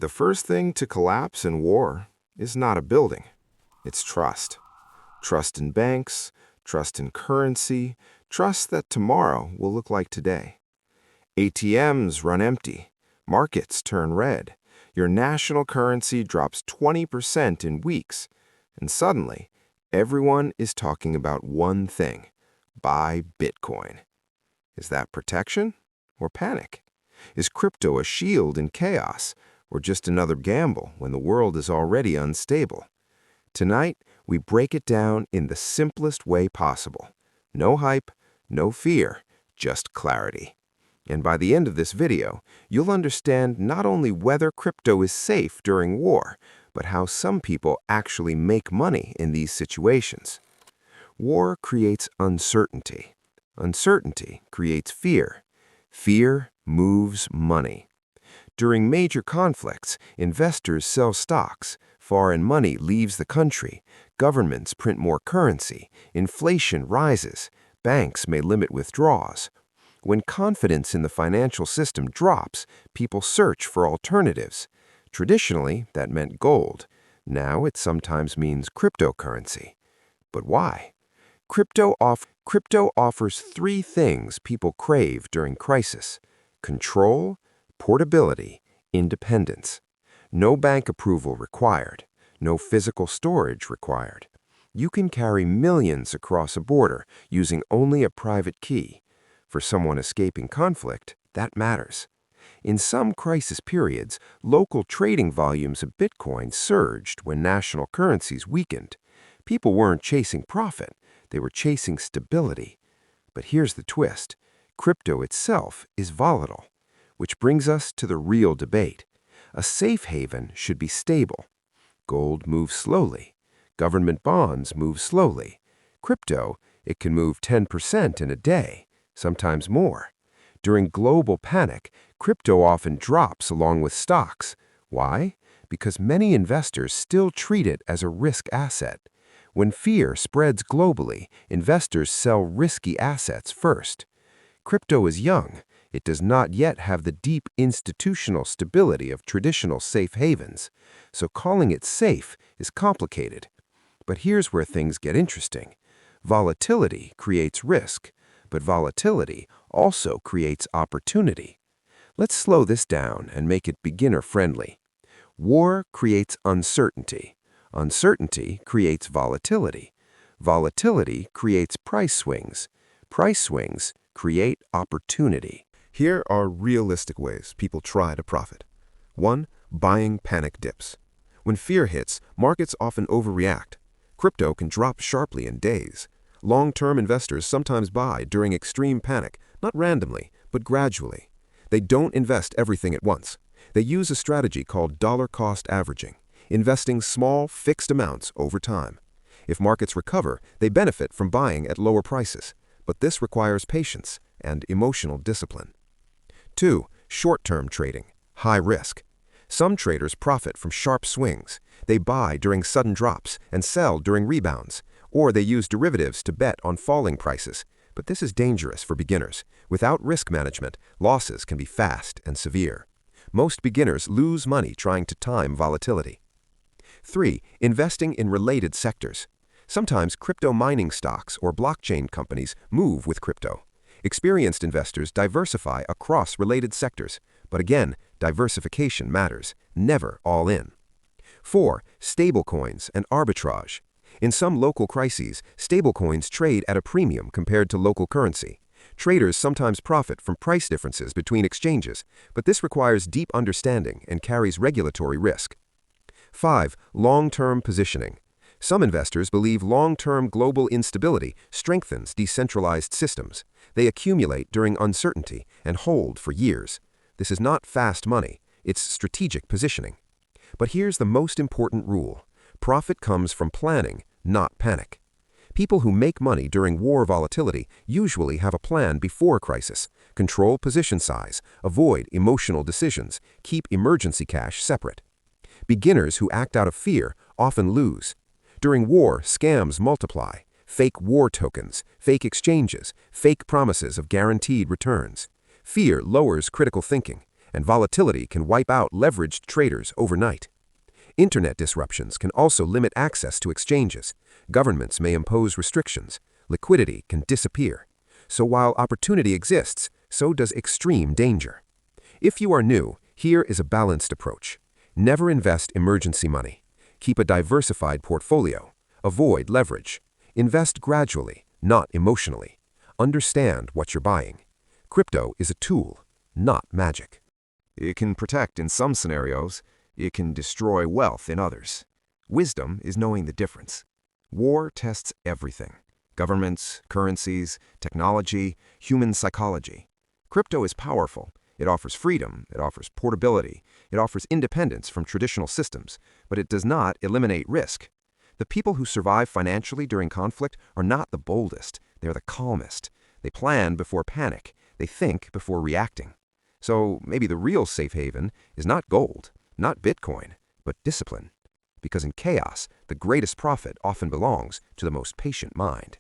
The first thing to collapse in war is not a building, it's trust. Trust in banks, trust in currency, trust that tomorrow will look like today. ATMs run empty, markets turn red, your national currency drops 20% in weeks, and suddenly, everyone is talking about one thing: buy Bitcoin. Is that protection or panic? Is crypto a shield in chaos or just another gamble when the world is already unstable? Tonight, we break it down in the simplest way possible. No hype, no fear, just clarity. And by the end of this video, you'll understand not only whether crypto is safe during war, but how some people actually make money in these situations. War creates uncertainty. Uncertainty creates fear. Fear moves money. During major conflicts, investors sell stocks, foreign money leaves the country, governments print more currency, inflation rises, banks may limit withdrawals. When confidence in the financial system drops, people search for alternatives. Traditionally, that meant gold. Now it sometimes means cryptocurrency. But why? Crypto offers three things people crave during crisis: control, portability, independence. No bank approval required. No physical storage required. You can carry millions across a border using only a private key. For someone escaping conflict, that matters. In some crisis periods, local trading volumes of Bitcoin surged when national currencies weakened. People weren't chasing profit, they were chasing stability. But here's the twist: crypto itself is volatile. Which brings us to the real debate. A safe haven should be stable. Gold moves slowly. Government bonds move slowly. Crypto, it can move 10% in a day, sometimes more. During global panic, crypto often drops along with stocks. Why? Because many investors still treat it as a risk asset. When fear spreads globally, investors sell risky assets first. Crypto is young. It does not yet have the deep institutional stability of traditional safe havens, so calling it safe is complicated. But here's where things get interesting. Volatility creates risk, but volatility also creates opportunity. Let's slow this down and make it beginner-friendly. War creates uncertainty. Uncertainty creates volatility. Volatility creates price swings. Price swings create opportunity. Here are realistic ways people try to profit. 1. Buying panic dips. When fear hits, markets often overreact. Crypto can drop sharply in days. Long-term investors sometimes buy during extreme panic, not randomly, but gradually. They don't invest everything at once. They use a strategy called dollar-cost averaging, investing small, fixed amounts over time. If markets recover, they benefit from buying at lower prices, but this requires patience and emotional discipline. 2. Short-term trading, high risk. Some traders profit from sharp swings. They buy during sudden drops and sell during rebounds, or they use derivatives to bet on falling prices. But this is dangerous for beginners. Without risk management, losses can be fast and severe. Most beginners lose money trying to time volatility. 3. Investing in related sectors. Sometimes crypto mining stocks or blockchain companies move with crypto. Experienced investors diversify across related sectors, but again, diversification matters, never all in. 4. Stablecoins and arbitrage. In some local crises, stablecoins trade at a premium compared to local currency. Traders sometimes profit from price differences between exchanges, but this requires deep understanding and carries regulatory risk. 5. Long-term positioning. Some investors believe long-term global instability strengthens decentralized systems. They accumulate during uncertainty and hold for years. This is not fast money, it's strategic positioning. But here's the most important rule. Profit comes from planning, not panic. People who make money during war volatility usually have a plan before crisis. Control position size, avoid emotional decisions, keep emergency cash separate. Beginners who act out of fear often lose. During war, scams multiply. Fake war tokens, fake exchanges, fake promises of guaranteed returns. Fear lowers critical thinking. and volatility can wipe out leveraged traders overnight. Internet disruptions can also limit access to exchanges. Governments may impose restrictions. Liquidity can disappear. So while opportunity exists, so does extreme danger. If you are new, here is a balanced approach. Never invest emergency money. Keep a diversified portfolio. Avoid leverage. Invest gradually, not emotionally. Understand what you're buying. Crypto is a tool, not magic. It can protect in some scenarios. It can destroy wealth in others. Wisdom is knowing the difference. War tests everything: governments, currencies, technology, human psychology. Crypto is powerful. It offers freedom, it offers portability, it offers independence from traditional systems, but it does not eliminate risk. The people who survive financially during conflict are not the boldest, they're the calmest. They plan before panic, they think before reacting. So maybe the real safe haven is not gold, not Bitcoin, but discipline. Because in chaos, the greatest profit often belongs to the most patient mind.